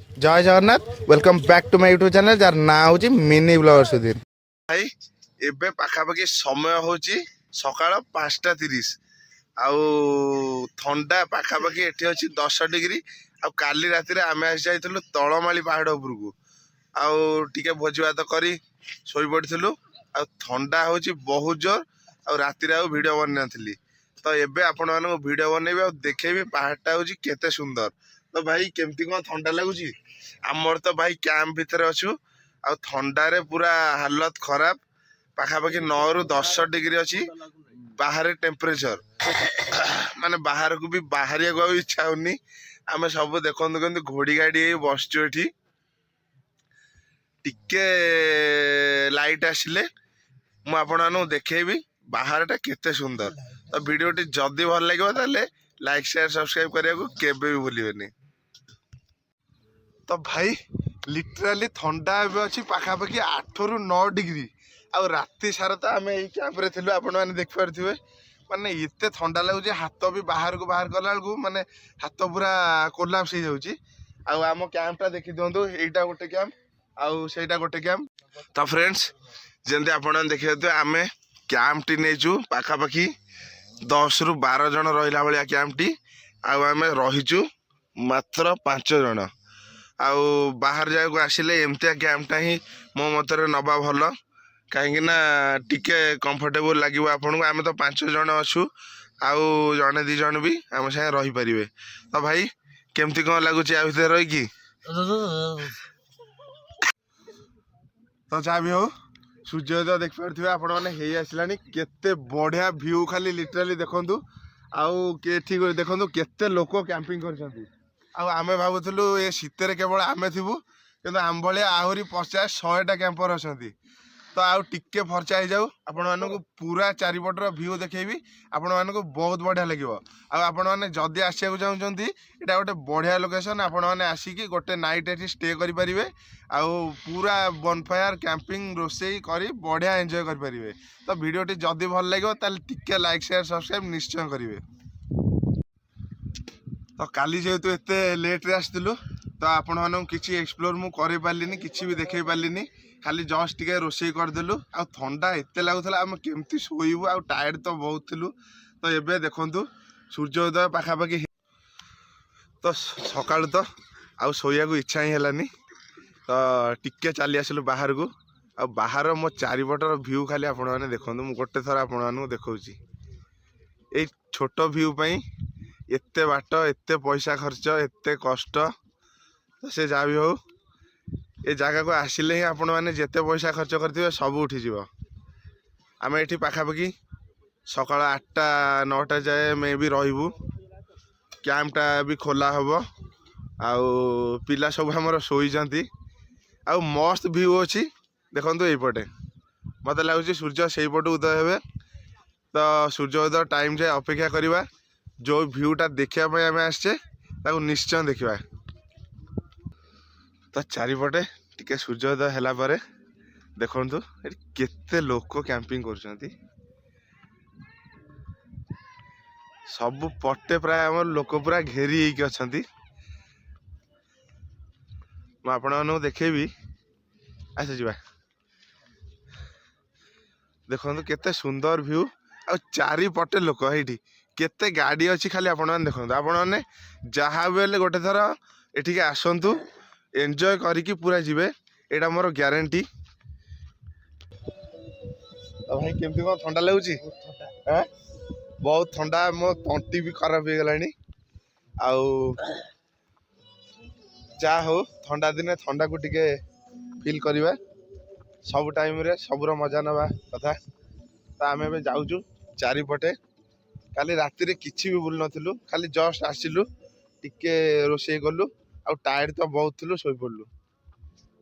जय Jagannath welcome back to my YouTube channel जार ना हूँ मिनी ब्लॉगर सुधीर भाई एबे पाखापाखि समय होची सकाळ 5:30 आउ थंडा पाखापाखि एठी अछि 10 डिग्री आउ काली राति रे आमे आसी जाइथिलु तळमाली पहाड़ उपरकू आउ टिके भोजी भात करी सोई पड़िथिलु आउ थंडा होची बहुत जोर आउ राति रे आउ वीडियो बन नथिली तो एबे आपण मानको वीडियो बनेबे आउ देखेबी पहाड़टा होची केते सुंदर। तो भाई केमती कोन ठंडा लागुची आमर तो भाई कैंप भितर अच्छु आ थंडारे पूरा हालत खराब पाखापाखि 9 ରୁ 10 डिग्री अच्छी बाहर टेम्परेचर माने बाहर को भी बाहरिया को इच्छा होनी आम सब देखते केमती घोड़ी गाड़ी बसचु एठी टिके लाइट आसिले मु आपण मानू देखेबी बाहरटा केते सुंदर। तो वीडियोटी जदि भल लगे ताले लाइक शेयर सब्सक्राइब करिया को केबे भी भूलिबेनी। तो भाई लिटराली थंडा एबे अछि पाखापाखि 8 ରୁ 9 डिग्री आ राति सारा तो आम यही कैंप रे थिलु आपण माने देख पारथिबे माने एते थंडा लागुची हाथ भी बाहर को बाहर कला बेलू माने हाथ पूरा कोलाप्स हो जाउची। आ आम कैंपटा देखि दियंतु एटा गोटे कैंप आउ सेटा गोटे कैंप। तो फ्रेंड्स जेंति आपण देखियते आमे कैंप टी नेचु पाखापाखि 10 ରୁ 12 जन रहिला भलिया कैंप टी आउ आमे रहिचु मात्र 5 जन आउ बाहर जाए को आसिले एमतिया कैंपटा ही मो मतरे नबा भल कहीं ना टिके कंफर्टेबल लगे आपन को आम तो 5 जन अच्छु आउ जने 2 जन भी आम सागे रही पारिबे। तो भाई केमती कौन लगुच या भितर रही कि तो जहाँ भी हो सूर्योदय देख पारे आपण मैंने हे आसलानी केते बढ़िया व्यू खाली लिटराली देखंतु आउ के ठीक देखंतु केते लोक कैंपिंग करछंती आउ आमे भाबुथुलु ए शीतरे केवल आमे थिबु किंतु आम भलिया आहुरी 50-100टा कैंपर अछंती। तो आउ टिके फर्चा हो जाऊ आपण मानक पूरा चारिपटर व्यू देखेबी आपण मानक बहुत बढ़िया लगिवो। आउ आपण माने जदी आसिया चाहूचंती एटा गोटे बढ़िया लोकेशन आपण माने आसिकी गोटे नाइट एठी स्टे करि परिबे आउ पूरा बनफायर कैंपिंग रोसई करी बढ़िया एंजॉय करि परिबे। तो वीडियोटी जदी भल लागिवो ताले टिके लाइक शेयर सब्सक्राइब निश्चय करिवे। तो काली जेहेतु एते लेट रे आसथिलु तो आपण मानक किछि एक्सप्लोर मु करि पारलिनी किछि भी देखै पारलिनी खाली जस्ट टिके रोसई करदेलु आ ठंडा एते लागुथला आम केमती सोइबु आ टायर्ड तो बहुत थिलु। तो एबे देखंतु सूर्योदय पाखापाखि तो सकाळ तो आ सोया को इच्छा ही हेलानी तो टिके चली आसिलु बाहर को आ बाहर मो चारिपटर व्यू खाली आपण माने देखंतु मु गोटे थर आपण मानू देखौची ए छोटो व्यू पई एते बाट एते पैसा खर्च एते कष्ट। तो से जा भी हो ए जगह को आसिले ही आपण माने जेते पैसा खर्च करथिबे सब उठी जीवो। आमे एठी पाखापाखि सकाळ 8टा-9टा जाए मे भी रहिबु कैंपटा भी खोला हबो आउ पिला सब हमर सोई जंती आउ मस्त व्यू अछि देखंतु एई पटे मते लागुची सूर्य सेई पटे उदय हेबे। तो सूर्योदय टाइम जाए अपेक्षा करिबा जो व्यूटा देखिया पय आमे आछे ताको निश्चय देखिबा। तो चारिपटे टिके सूर्योदय हैला परे देखंतु केते लोक कैंपिंग करछंती सब पटे प्राय हमर लोक पूरा घेरी हेकी अछंती। म आपण मानू देखेबी आसे जिबा देखंतु केते सुंदर व्यू आ चारिपटे लोक हेठी केते गाड़ी अछि खाली आपण मान देखंतु आपण माने जहाँ बेले गोटे थर एठिके आसंतु एंजॉय करिकी पूरा जीवे एटा मोर ग्यारंटी। तो भाई केमती को ठंडा लागुची हैं बहुत ठंडा मो तंटी भी खराब हो गलानी आउ जा हो ठंडा दिने ठंडा को टिके फील करिवा सब टाइम रे सबरो मजा नबा कथा। तो आमे बे जाउजु चारिपटे काली राति रे किछि भी बुल नथिलु खाली जस्ट आसिलु टिके रोसई गलु आ टायर्ड तो बहुत थिलु सोई पड़लु।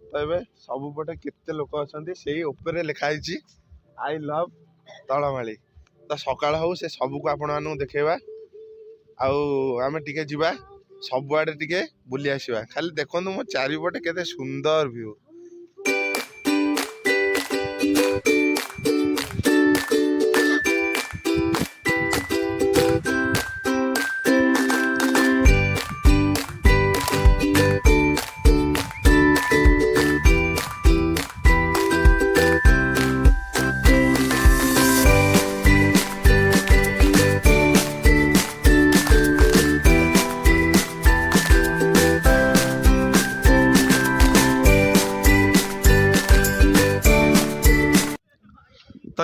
तो एबे सब पटे केते लोक अछंती सेही ऊपर लिखा हिची आई लव तळमाली। तो सकाळ हो से सब को आपण मानू देखेबा आउ आमे टिके जिबा सब आडे टिके बुली आसीबा खाली देखंतु मो चारिपटे केते सुंदर व्यू।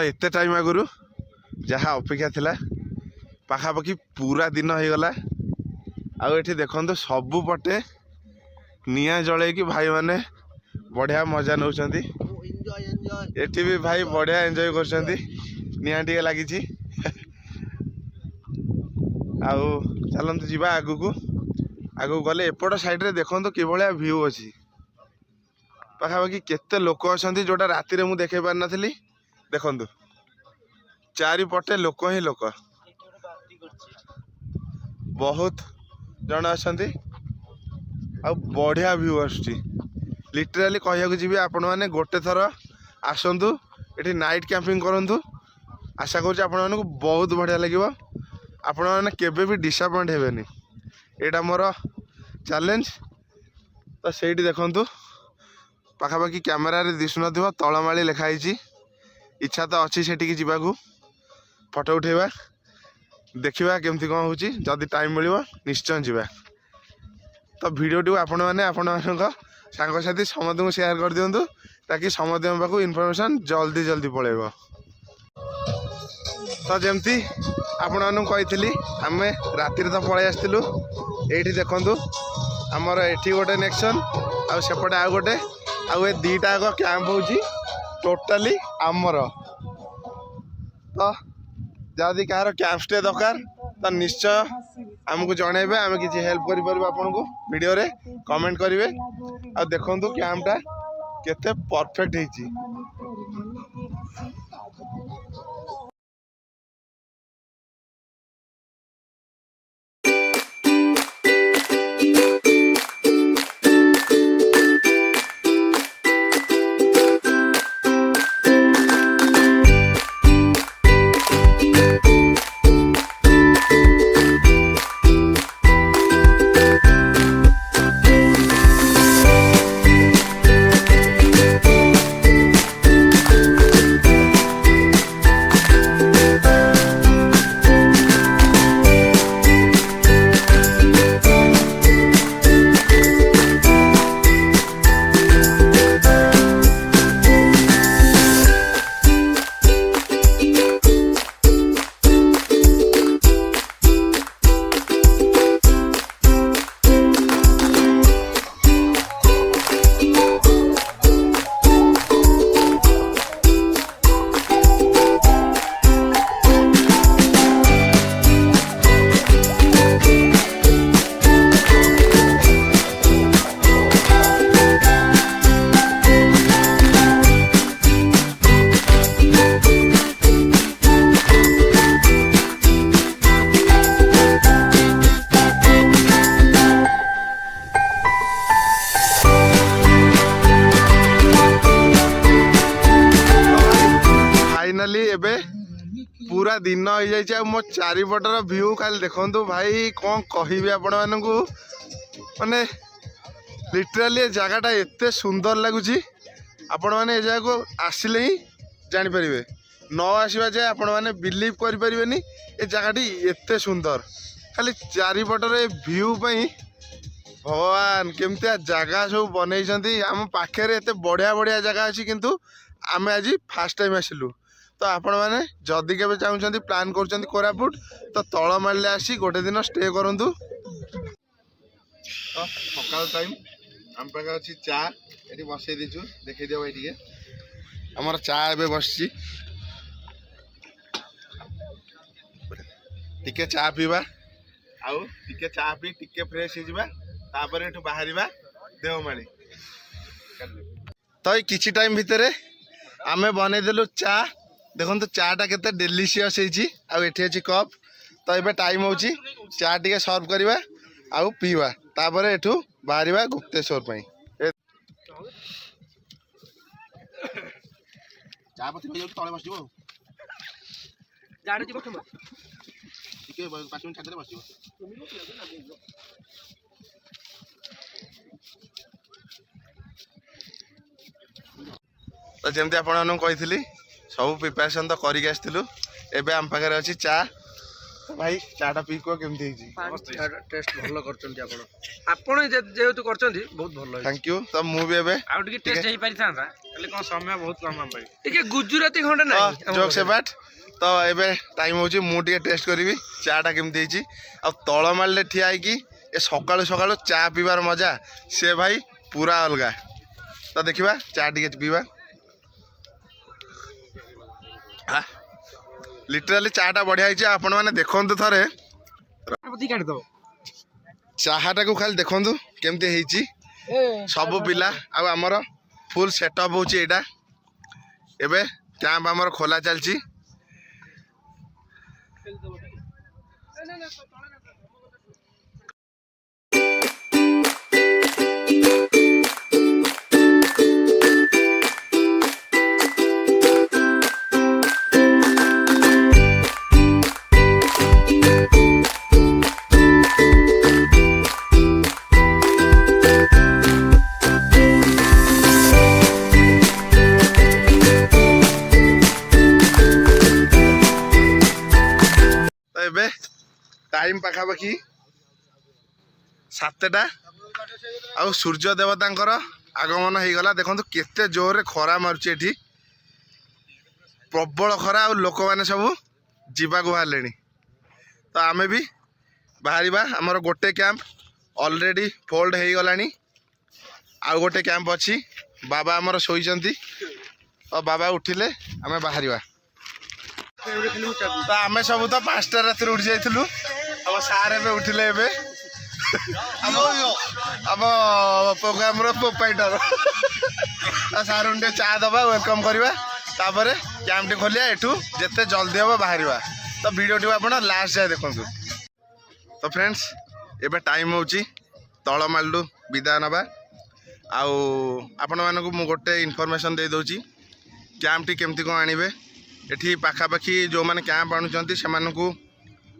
एते टाइम आगु जहाँ अपेक्षा थिला पाखापाखि पूरा दिन हो गला। आउ एठी देखंतु सबु पटे निया जळेकी भाई माने बढ़िया मजा नौचंती। एठी भी भाई बढ़िया एंजॉय करछंती। निया टिके लागिची। आउ चलंतु जीवा आगु को आगु गले एपट साइड रे देखंतु कि भलिया व्यू अछि। पाखापाखि केते लोक अछंती जोटा राति रे मु देखे पार नथली। देखंतु चारि पटे लोक ही लोक बहुत जन अछंती। आ बढ़िया व्यू आछी। लिटराली कहया जी आपण मैंने गोटे थर आसतु ये नाइट कैंपिंग करूँ। आशा करूँ बहुत बढ़िया लगे। आपण मैंने केबे भी डिसअपॉइंट हेबेनी। एटा मोर चैलेंज। तो सेठी देखंतु पाखापाखि कैमेरा रे दिसु नथिबो तळमाळी लिखाई। इच्छा तो अच्छी सेठी जावाकू फोटो उठेबा देखिबा केमती कौन होची। जदि टाइम मिलिबो निश्चय जीवा। तो वीडियो आपण मैंने आपण सांगसाथी समस्त को शेयर कर दिंतु ताकि समस्त पाक इनफॉरमेशन जल्दी जल्दी पलैब। तो जमती आपण कही आम राति तो पलि आसलु। ये देखु आमर एठी गोटे नेक्सन आ सेपटे आ गोटे आउ ए दीटा आग कैंप हो टोटाली आमर। तो जदि कहार कैंप स्टे दरकार तो निश्चय आमको जनइबे। आम किसी हेल्प करें आपन को वीडियो रे कमेंट करेंगे। आ देखंतु कैंपटा केते परफेक्ट हेची। फाइनाली एबे पूरा दिन हो जाए। मो चारिपटर व्यू खाली देखंतु भाई कौन कहबी आपण मानकू। माने लिटराली जगहटा एते सुंदर लगुच। आपण मैंने जगह को आसिले ही जापर न आसवा जाए आपण मैंने बिलीव करें ए जगहटी एते सुंदर। खाली चारिपटर व्यू पई भगवान केमतिया जगह सब बनई। आम पाखे एते बढ़िया बढ़िया जगह अच्छी किंतु आम आज फास्ट टाइम आसिलु। तो आपण मैंने जदि के चाहते प्लान कर कोरापुट तो तलमाड़ी आसी गोटे दिन स्टे करूँ। तो सकाल टाइम आम पाखे अच्छी चा ये बसई दीचु देखी दियो भाई आमर चा ए बस टिके चा पीवा आउ टिके चा पी टिके फ्रेश होगा बाहर देवमाली। तो किछि टाइम भितर आमे बनईदेलु चा। देखो तो चाटा केते डेलीशियस होइछि। आ एठी अछि कप। तो एबे टाइम होछि चा टिके सर्व करवा आउ पीवा तापर एठू बाहरिबा गुप्तेश्वर पई। चा पति हो तळे बस जिवो जाडे जिवो तुम टिके 5 मिनिट छाडले बस जिवो। तो जमती आपन कही सब प्रिपरेशन तो करके आसलु। एबे आम पाखे अच्छी चा भाई चाटा पी को केमती हिची टेस्ट भलो करचंती आपण जेहेतु करचंती बहुत भलो थैंक यू तो मु भी एबे आउ टिके टेस्ट हेई पारि थांता खाली कोन समय बहुत कम हम भाई टिके गुजराती खंडे नै जोक से बाट तो एबे टाइम होची मु टिके टेस्ट करबी चाटा केमती हिची आ तळमाल ले ठिया आइकी ए सकाळु सकाळु चा पीबार मजा से भाई पूरा अलगा तो देखिबा चा टिके पीबा लिटराली चाटा बढ़िया हिची आपण माने देखंतु थरे चाहाटा को खाली देखंतु केमती हिची सब पिला आ हमर फुल सेटअप होची एटा एबे कैंप हमर खोला चलची टाइम पाखापाखि 7टा आ सूर्य देवतांकर आगमन हो गला देखो केते जोर खरा मारुची एठी प्रबल खरा आ लोक मैंने सब जीवाक बाहर तो आमे भी बाहर आमर गोटे कैंप ऑलरेडी फोल्ड हो गलानी आउ गोटे कैंप अच्छी बाबा आमर शोइचंती और बाबा उठिले आमे बाहर तो आमे सब तो 5टा रात उठ जाइलु हम सारे में उठिले एबे हम प्रोग्राम प्रोपाइटर सार उठे चा दबा वेलकम करवा तापर कैंप टी खोलिया एठू जिते जल्दी हम बाहर तो वीडियो टी आप लास्ट जाए देखु तो फ्रेंड्स एबे टाइम होची तळमालू विदा नबा आपण मानक मु गोटे इनफॉरमेशन दे दोची कैंप टी केमती कौन आनिबे एठी पाखापाखि जो मैंने कैंप आणुचंती से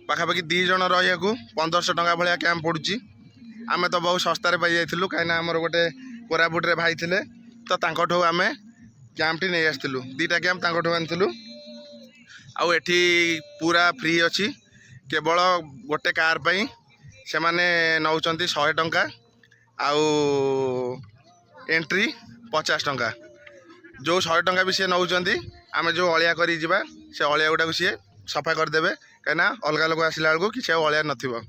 पाखापाखि 2 जन रहिया 1500 टंका भाया कैंप पड़ुची आमे तो बहुत सस्तार पाई जाइलु कहीं आमर गोटे कोरापुट रे भाई थिले तो तांकठो आमे कैंप टी नहीं आसलु 2टा कैंप तांकठो आनथिलु आउ एठी पूरा फ्री अच्छी केवल गोटे कार पाई से माने नौचंती 100 टंका आउ एंट्री 50 टंका जो 100 टंका भी सी नौचंती आमे जो अलिया करी जिबा से अलिया गुटा को सी सफा करदेवे कहीं अलग लोक आसला बेलू कि अलिया नथिबो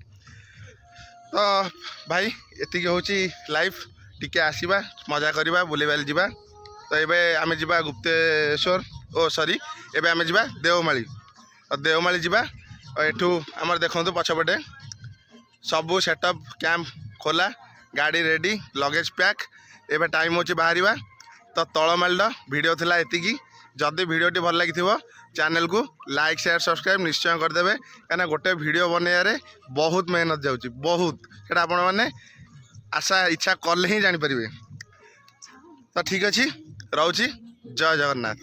तो भाई एति होची लाइफ टिके आसीबा मजा करवा बुले बाली जिबा तो एबे आमे जिबा गुप्तेश्वर ओ सॉरी एबे आमे जिबा देवमाली और देवमाली जिबा और एठू आमर देखंतु पछपटे सबू सेटअप कैंप खोला गाड़ी रेडी लगेज पैक एबे टाइम होची बाहरिबा तो तळमालडा वीडियो थिला एतिकी जदि वीडियोटी भल लगी चैनल को लाइक शेयर सब्सक्राइब निश्चय करदे कहीं गोटे वीडियो बनैया बहुत मेहनत जाऊँगी बहुत से आपण मैंने आशा इच्छा कले ही जापर तो ठीक अच्छे रोची जय जगन्नाथ।